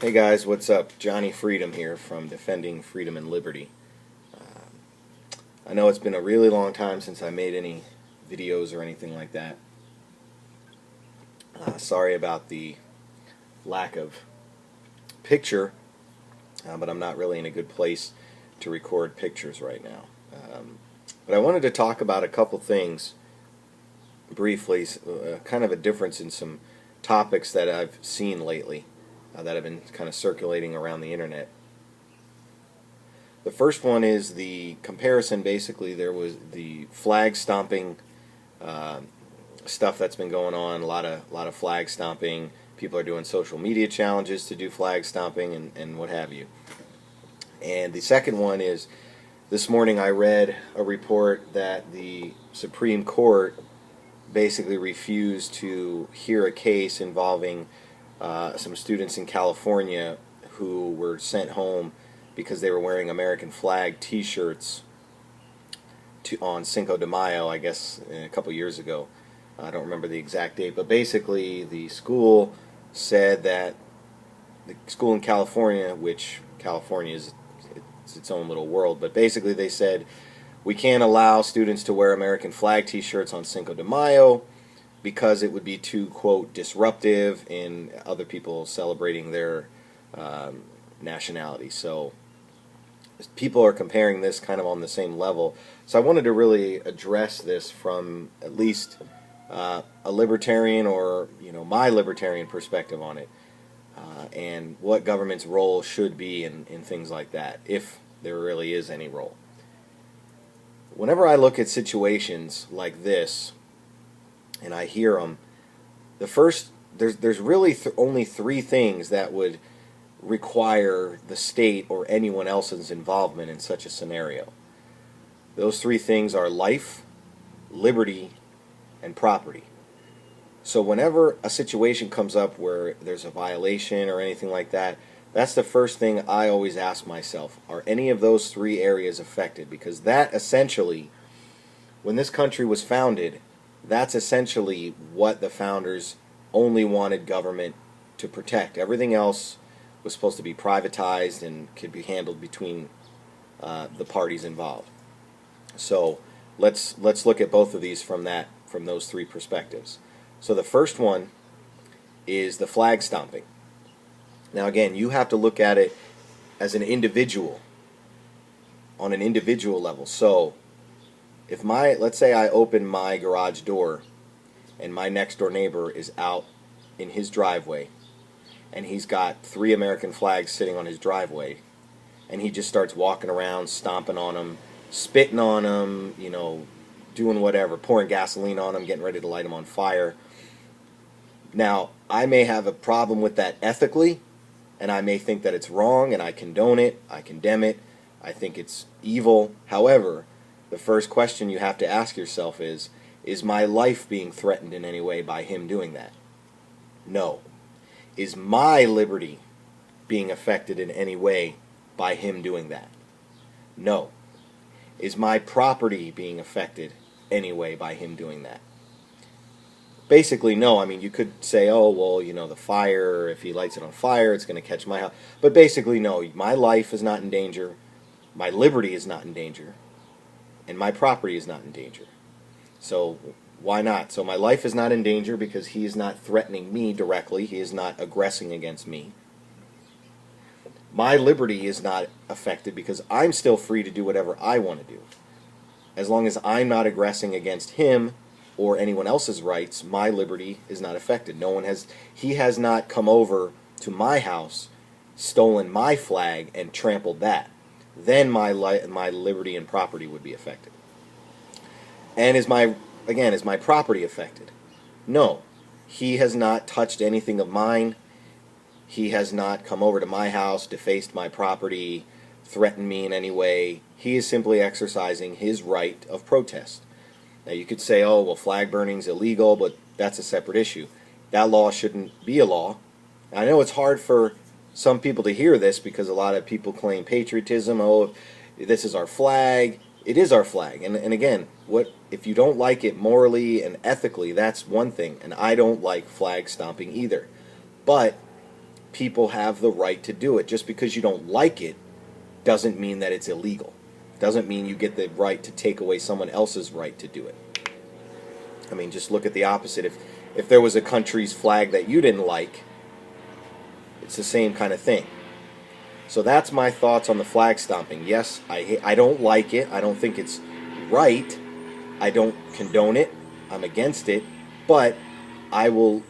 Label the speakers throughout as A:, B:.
A: Hey guys, what's up? Johnny Freedom here from Defending Freedom and Liberty. I know it's been a really long time since I made any videos or anything like that. Sorry about the lack of picture, but I'm not really in a good place to record pictures right now. But I wanted to talk about a couple things briefly, kind of a difference in some topics that I've seen lately. That have been kind of circulating around the internet. The first one is the comparison. Basically, there was the flag stomping stuff that's been going on. A lot of flag stomping. People are doing social media challenges to do flag stomping and what have you. And the second one is, this morning I read a report that the Supreme Court basically refused to hear a case involving some students in California who were sent home because they were wearing American flag T-shirts on Cinco de Mayo, I guess, a couple years ago. I don't remember the exact date, but basically the school said that the school in California, which California is its own little world, but basically they said we can't allow students to wear American flag T-shirts on Cinco de Mayo because it would be too, quote, disruptive in other people celebrating their nationality. So people are comparing this kind of on the same level. So I wanted to really address this from at least a libertarian, or my libertarian perspective on it, and what government's role should be in things like that, if there really is any role. Whenever I look at situations like this, and I hear them, there's really only three things that would require the state or anyone else's involvement in such a scenario. Those three things are life, liberty, and property. So whenever a situation comes up where there's a violation or anything like that, that's the first thing I always ask myself: are any of those three areas affected? Because that essentially, when this country was founded, that's essentially what the founders only wanted government to protect. Everything else was supposed to be privatized and could be handled between the parties involved. So let's look at both of these from those three perspectives. So the first one is the flag stomping. Now again, you have to look at it as an individual, on an individual level. So if let's say I open my garage door and my next door neighbor is out in his driveway and he's got 3 American flags sitting on his driveway, and he just starts walking around, stomping on them, spitting on them, doing whatever, pouring gasoline on them, getting ready to light them on fire. Now, I may have a problem with that ethically, and I may think that it's wrong, and I condone it, I condemn it, I think it's evil. However, the first question you have to ask yourself is my life being threatened in any way by him doing that? No. Is my liberty being affected in any way by him doing that? No. Is my property being affected any way by him doing that? Basically, no. I mean, you could say, oh, well, the fire, if he lights it on fire, it's going to catch my house. But basically, no. My life is not in danger. My liberty is not in danger. And my property is not in danger. So why not? So my life is not in danger because he is not threatening me directly. He is not aggressing against me. My liberty is not affected because I'm still free to do whatever I want to do. As long as I'm not aggressing against him or anyone else's rights, my liberty is not affected. He has not come over to my house, stolen my flag, and trampled that. Then my liberty and property would be affected. And is my property affected? No. He has not touched anything of mine. He has not come over to my house, defaced my property, threatened me in any way. He is simply exercising his right of protest. Now you could say, oh, well, flag burning's illegal, but that's a separate issue. That law shouldn't be a law. I know it's hard for some people to hear this because a lot of people claim patriotism. Oh, this is our flag. It is our flag. And again, if you don't like it morally and ethically, that's one thing. And I don't like flag stomping either. But people have the right to do it. Just because you don't like it doesn't mean that it's illegal. Doesn't mean you get the right to take away someone else's right to do it. I mean, just look at the opposite. If there was a country's flag that you didn't like, it's the same kind of thing. So that's my thoughts on the flag stomping. Yes, I don't like it. I don't think it's right. I don't condone it. I'm against it. But I will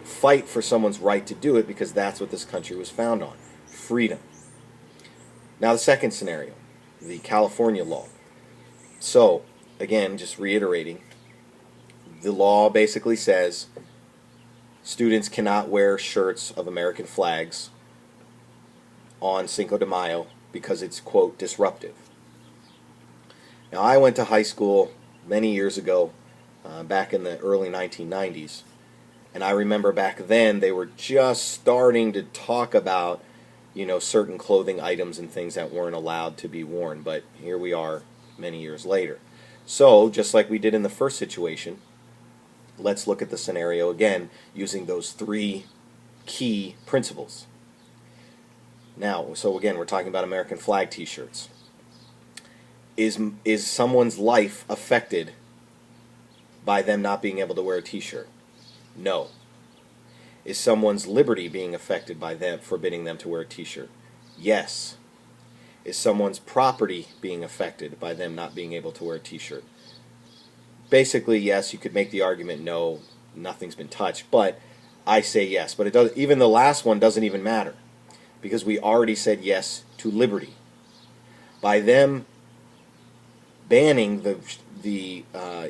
A: fight for someone's right to do it because that's what this country was founded on. Freedom. Now the second scenario, the California law. So, again, just reiterating, the law basically says students cannot wear shirts of American flags on Cinco de Mayo because it's, quote, disruptive. Now, I went to high school many years ago, back in the early 1990s, and I remember back then they were just starting to talk about, you know, certain clothing items and things that weren't allowed to be worn, but here we are many years later. So, just like we did in the first situation, let's look at the scenario again using those three key principles. Now, so again, we're talking about American flag t-shirts. Is someone's life affected by them not being able to wear a t-shirt? No. Is someone's liberty being affected by them forbidding them to wear a t-shirt? Yes. Is someone's property being affected by them not being able to wear a t-shirt? Basically, yes. You could make the argument, no, nothing's been touched, but I say yes. But it does. Even the last one doesn't even matter because we already said yes to liberty. By them banning the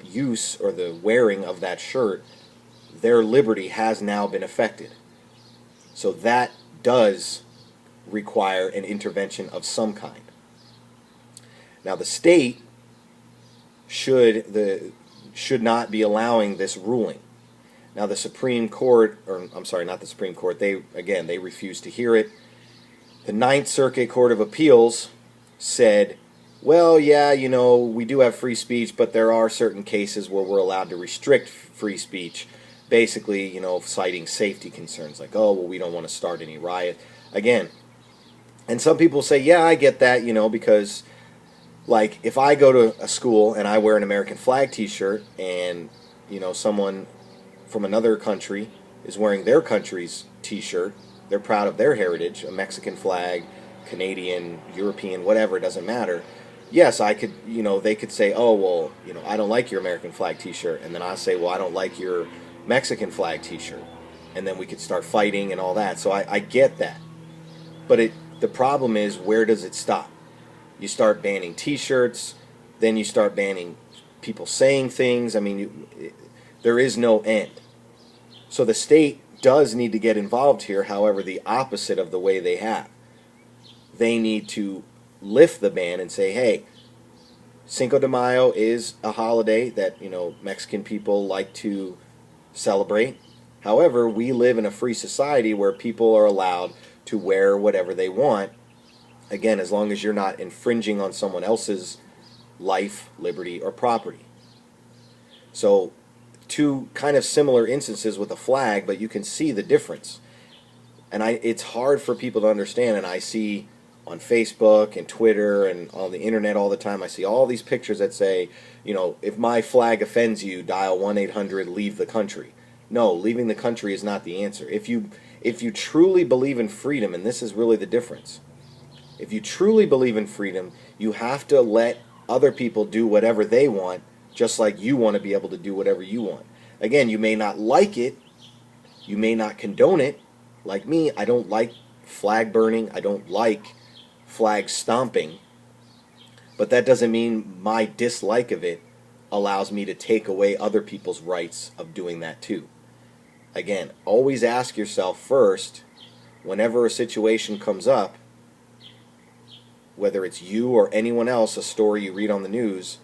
A: use or the wearing of that shirt, their liberty has now been affected. So that does require an intervention of some kind. Now the state should not be allowing this ruling. Now the Supreme Court, or I'm sorry, not the Supreme Court, they refused to hear it. The Ninth Circuit Court of Appeals said, well, yeah, you know, we do have free speech, but there are certain cases where we're allowed to restrict free speech, basically, you know, citing safety concerns, like, oh, well, we don't want to start any riot. Again, and some people say, yeah, I get that, you know, because, like, if I go to a school and I wear an American flag t-shirt and, you know, someone from another country is wearing their country's t-shirt, they're proud of their heritage, a Mexican flag, Canadian, European, whatever, it doesn't matter. Yes, I could, you know, they could say, oh, well, you know, I don't like your American flag t-shirt. And then I say, well, I don't like your Mexican flag t-shirt. And then we could start fighting and all that. So I get that. But the problem is, where does it stop? You start banning t-shirts, then you start banning people saying things. I mean, there is no end. So the state does need to get involved here, however, the opposite of the way they have. They need to lift the ban and say, hey, Cinco de Mayo is a holiday that, you know, Mexican people like to celebrate. However, we live in a free society where people are allowed to wear whatever they want. Again, as long as you're not infringing on someone else's life, liberty, or property. So, two kind of similar instances with a flag, but you can see the difference. And it's hard for people to understand, and I see on Facebook and Twitter and on the internet all the time, I see all these pictures that say, you know, if my flag offends you, dial 1-800 leave the country. No, leaving the country is not the answer. If you truly believe in freedom, and this is really the difference, if you truly believe in freedom, you have to let other people do whatever they want, just like you want to be able to do whatever you want. Again, you may not like it, you may not condone it. Like me, I don't like flag burning, I don't like flag stomping, but that doesn't mean my dislike of it allows me to take away other people's rights of doing that too. Again, always ask yourself first, whenever a situation comes up, whether it's you or anyone else, a story you read on the news,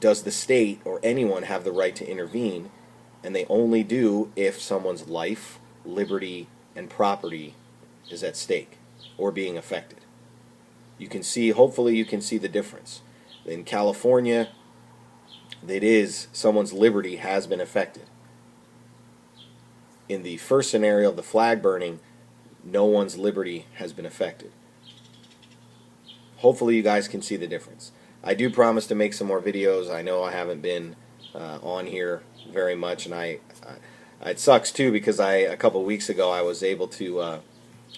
A: does the state or anyone have the right to intervene? And they only do if someone's life, liberty, and property is at stake or being affected. You can see, hopefully you can see the difference. In California, it is someone's liberty has been affected. In the first scenario of the flag burning, no one's liberty has been affected. Hopefully you guys can see the difference. I do promise to make some more videos. I know I haven't been on here very much, and it sucks too, because a couple weeks ago I was able to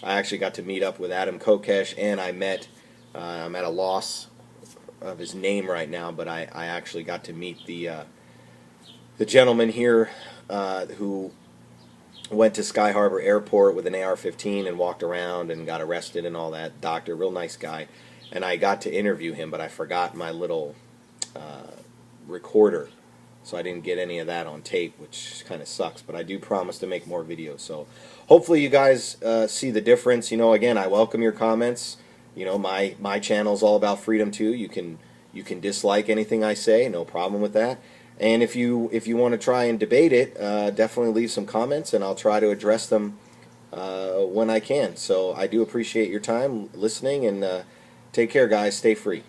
A: I actually got to meet up with Adam Kokesh, and I'm at a loss of his name right now, but I actually got to meet the gentleman here who went to Sky Harbor Airport with an AR-15 and walked around and got arrested and all that. Doctor, real nice guy. And I got to interview him, but I forgot my little recorder, so I didn't get any of that on tape, which kind of sucks. But I do promise to make more videos. So hopefully you guys see the difference. You know, again, I welcome your comments. You know, my channel is all about freedom too. You can dislike anything I say, no problem with that. And if you want to try and debate it, definitely leave some comments, and I'll try to address them when I can. So I do appreciate your time listening, and take care, guys. Stay free.